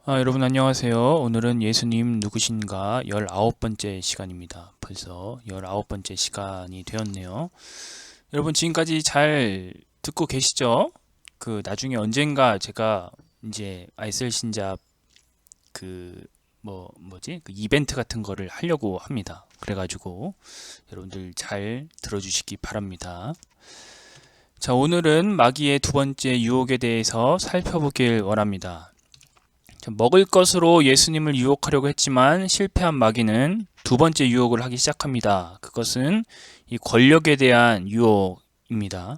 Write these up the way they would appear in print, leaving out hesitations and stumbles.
여러분 안녕하세요. 오늘은 예수님 누구신가 19번째 시간입니다. 벌써 19번째 시간이 되었네요. 여러분 지금까지 잘 듣고 계시죠? 나중에 언젠가 제가 이제 아이슬 신잡 그 이벤트 같은 거를 하려고 합니다. 그래가지고 여러분들 잘 들어주시기 바랍니다. 자, 오늘은 마귀의 두 번째 유혹에 대해서 살펴보길 원합니다. 먹을 것으로 예수님을 유혹하려고 했지만 실패한 마귀는 두 번째 유혹을 하기 시작합니다. 그것은 이 권력에 대한 유혹입니다.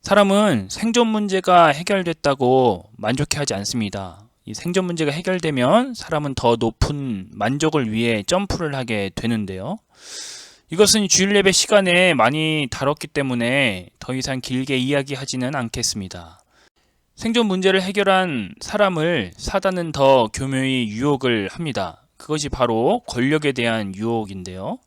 사람은 생존 문제가 해결됐다고 만족해하지 않습니다. 이 생존 문제가 해결되면 사람은 더 높은 만족을 위해 점프를 하게 되는데요. 이것은 주일 예배 시간에 많이 다뤘기 때문에 더 이상 길게 이야기하지는 않겠습니다. 생존 문제를 해결한 사람을 사단은 더 교묘히 유혹을 합니다. 그것이 바로 권력에 대한 유혹인데요.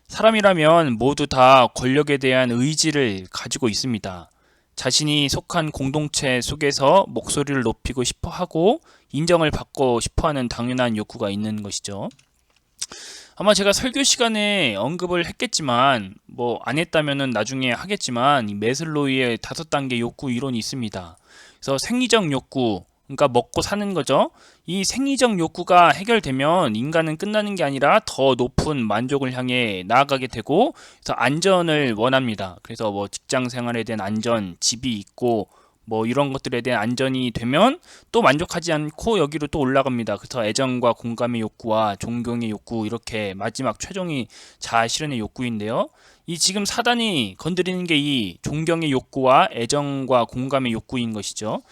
사람이라면 모두 다 권력에 대한 의지를 가지고 있습니다. 자신이 속한 공동체 속에서 목소리를 높이고 싶어 하고 인정을 받고 싶어 하는 당연한 욕구가 있는 것이죠. 아마 제가 설교 시간에 언급을 했겠지만 안 했다면은 나중에 하겠지만 이 메슬로우의 5단계 욕구 이론이 있습니다. 그래서 생리적 욕구, 그러니까 먹고 사는 거죠. 이 생리적 욕구가 해결되면 인간은 끝나는 게 아니라 더 높은 만족을 향해 나아가게 되고, 그래서 안전을 원합니다. 그래서 직장 생활에 대한 안전, 집이 있고 이런 것들에 대한 안전이 되면 또 만족하지 않고 여기로 또 올라갑니다. 그래서 애정과 공감의 욕구와 존경의 욕구, 이렇게 마지막 최종이 자아 실현의 욕구인데요. 이 지금 사단이 건드리는 게 이 존경의 욕구와 애정과 공감의 욕구인 것이죠.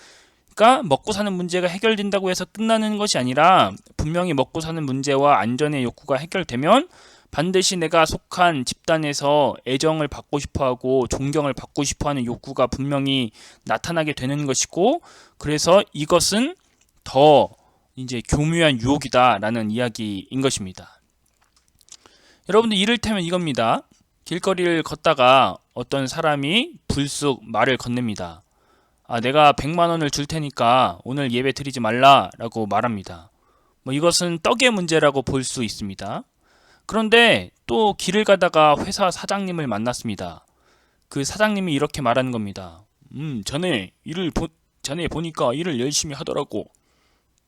그러니까 먹고 사는 문제가 해결된다고 해서 끝나는 것이 아니라 분명히 먹고 사는 문제와 안전의 욕구가 해결되면 반드시 내가 속한 집단에서 애정을 받고 싶어하고 존경을 받고 싶어하는 욕구가 분명히 나타나게 되는 것이고, 그래서 이것은 더 이제 교묘한 유혹이다라는 이야기인 것입니다. 여러분들 이를테면 이겁니다. 길거리를 걷다가 어떤 사람이 불쑥 말을 건넵니다. 내가 100만 원을 줄 테니까 오늘 예배 드리지 말라라고 말합니다. 이것은 떡의 문제라고 볼 수 있습니다. 그런데 또 길을 가다가 회사 사장님을 만났습니다. 그 사장님이 이렇게 말하는 겁니다. 자네 보니까 일을 열심히 하더라고.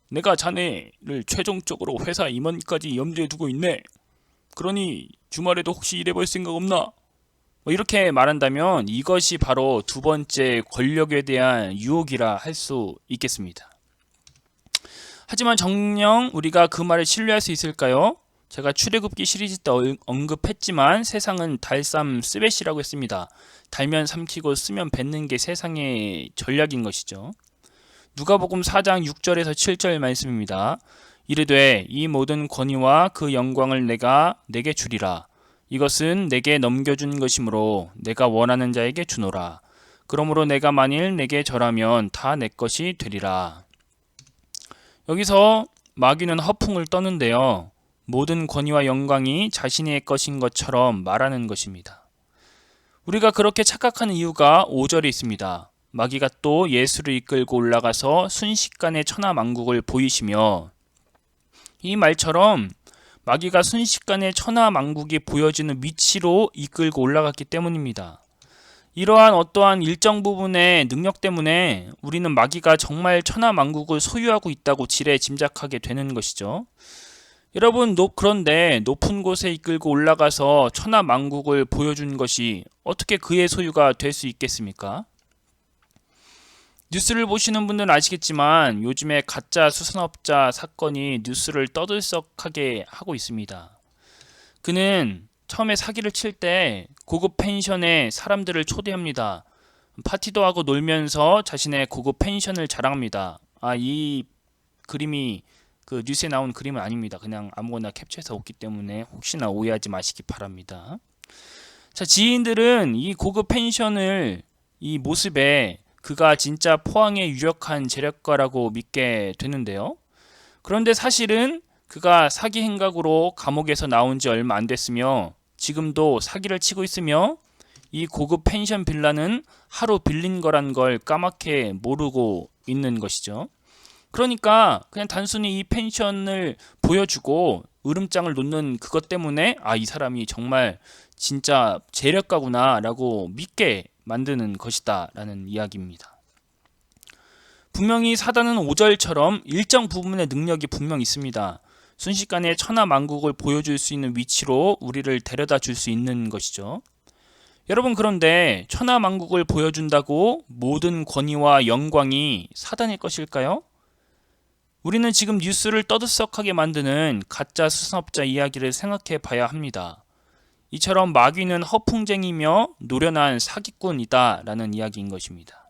내가 자네를 최종적으로 회사 임원까지 염두에 두고 있네. 그러니 주말에도 혹시 일해볼 생각 없나? 이렇게 말한다면 이것이 바로 두 번째 권력에 대한 유혹이라 할 수 있겠습니다. 하지만 정녕 우리가 그 말을 신뢰할 수 있을까요? 제가 출애굽기 시리즈 때 언급했지만 세상은 달쌈 스베시라고 했습니다. 달면 삼키고 쓰면 뱉는 게 세상의 전략인 것이죠. 누가복음 4장 6절에서 7절 말씀입니다. 이르되 이 모든 권위와 그 영광을 내가 내게 주리라. 이것은 내게 넘겨준 것이므로 내가 원하는 자에게 주노라. 그러므로 내가 만일 내게 절하면 다 내 것이 되리라. 여기서 마귀는 허풍을 떠는데요. 모든 권위와 영광이 자신의 것인 것처럼 말하는 것입니다. 우리가 그렇게 착각하는 이유가 5절에 있습니다. 마귀가 또 예수를 이끌고 올라가서 순식간에 천하만국을 보이시며, 이 말처럼 마귀가 순식간에 천하만국이 보여지는 위치로 이끌고 올라갔기 때문입니다. 이러한 어떠한 일정 부분의 능력 때문에 우리는 마귀가 정말 천하만국을 소유하고 있다고 지레 짐작하게 되는 것이죠. 여러분, 그런데 높은 곳에 이끌고 올라가서 천하만국을 보여준 것이 어떻게 그의 소유가 될 수 있겠습니까? 뉴스를 보시는 분들은 아시겠지만 요즘에 가짜 수산업자 사건이 뉴스를 떠들썩하게 하고 있습니다. 그는 처음에 사기를 칠 때 고급 펜션에 사람들을 초대합니다. 파티도 하고 놀면서 자신의 고급 펜션을 자랑합니다. 이 그림이 그 뉴스에 나온 그림은 아닙니다. 그냥 아무거나 캡처해서 왔기 때문에 혹시나 오해하지 마시기 바랍니다. 자, 지인들은 이 고급 펜션을 이 모습에 그가 진짜 포항의 유력한 재력가라고 믿게 되는데요. 그런데 사실은 그가 사기 행각으로 감옥에서 나온 지 얼마 안 됐으며 지금도 사기를 치고 있으며 이 고급 펜션 빌라는 하루 빌린 거란 걸 까맣게 모르고 있는 것이죠. 그러니까 그냥 단순히 이 펜션을 보여주고 으름장을 놓는 그것 때문에 이 사람이 정말 진짜 재력가구나 라고 믿게 만드는 것이다 라는 이야기입니다. 분명히 사단은 5절처럼 일정 부분의 능력이 분명 있습니다. 순식간에 천하만국을 보여줄 수 있는 위치로 우리를 데려다 줄 수 있는 것이죠. 여러분, 그런데 천하만국을 보여준다고 모든 권위와 영광이 사단의 것일까요? 우리는 지금 뉴스를 떠들썩하게 만드는 가짜 수산업자 이야기를 생각해 봐야 합니다. 이처럼 마귀는 허풍쟁이며 노련한 사기꾼이다 라는 이야기인 것입니다.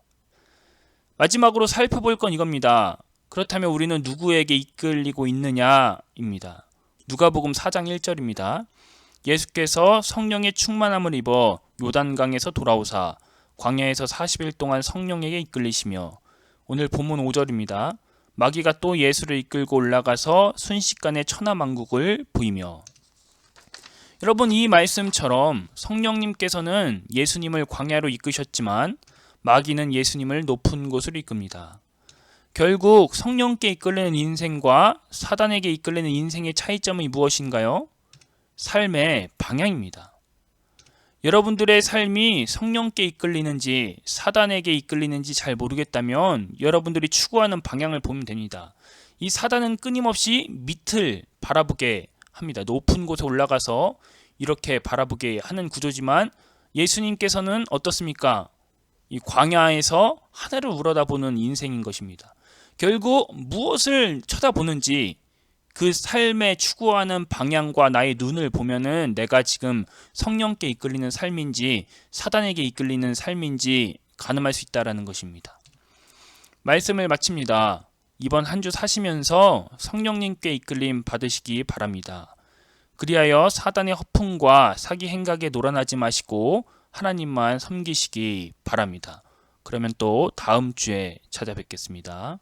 마지막으로 살펴볼 건 이겁니다. 그렇다면 우리는 누구에게 이끌리고 있느냐입니다. 누가복음 4장 1절입니다. 예수께서 성령의 충만함을 입어 요단강에서 돌아오사 광야에서 40일 동안 성령에게 이끌리시며, 오늘 본문 5절입니다. 마귀가 또 예수를 이끌고 올라가서 순식간에 천하만국을 보이며. 여러분, 이 말씀처럼 성령님께서는 예수님을 광야로 이끄셨지만 마귀는 예수님을 높은 곳으로 이끕니다. 결국 성령께 이끌리는 인생과 사단에게 이끌리는 인생의 차이점이 무엇인가요? 삶의 방향입니다. 여러분들의 삶이 성령께 이끌리는지 사단에게 이끌리는지 잘 모르겠다면 여러분들이 추구하는 방향을 보면 됩니다. 이 사단은 끊임없이 밑을 바라보게 합니다. 높은 곳에 올라가서 이렇게 바라보게 하는 구조지만 예수님께서는 어떻습니까? 이 광야에서 하늘을 우러다보는 인생인 것입니다. 결국 무엇을 쳐다보는지 그 삶에 추구하는 방향과 나의 눈을 보면은 내가 지금 성령께 이끌리는 삶인지 사단에게 이끌리는 삶인지 가늠할 수 있다라는 것입니다. 말씀을 마칩니다. 이번 한 주 사시면서 성령님께 이끌림 받으시기 바랍니다. 그리하여 사단의 허풍과 사기 행각에 놀아나지 마시고 하나님만 섬기시기 바랍니다. 그러면 또 다음 주에 찾아뵙겠습니다.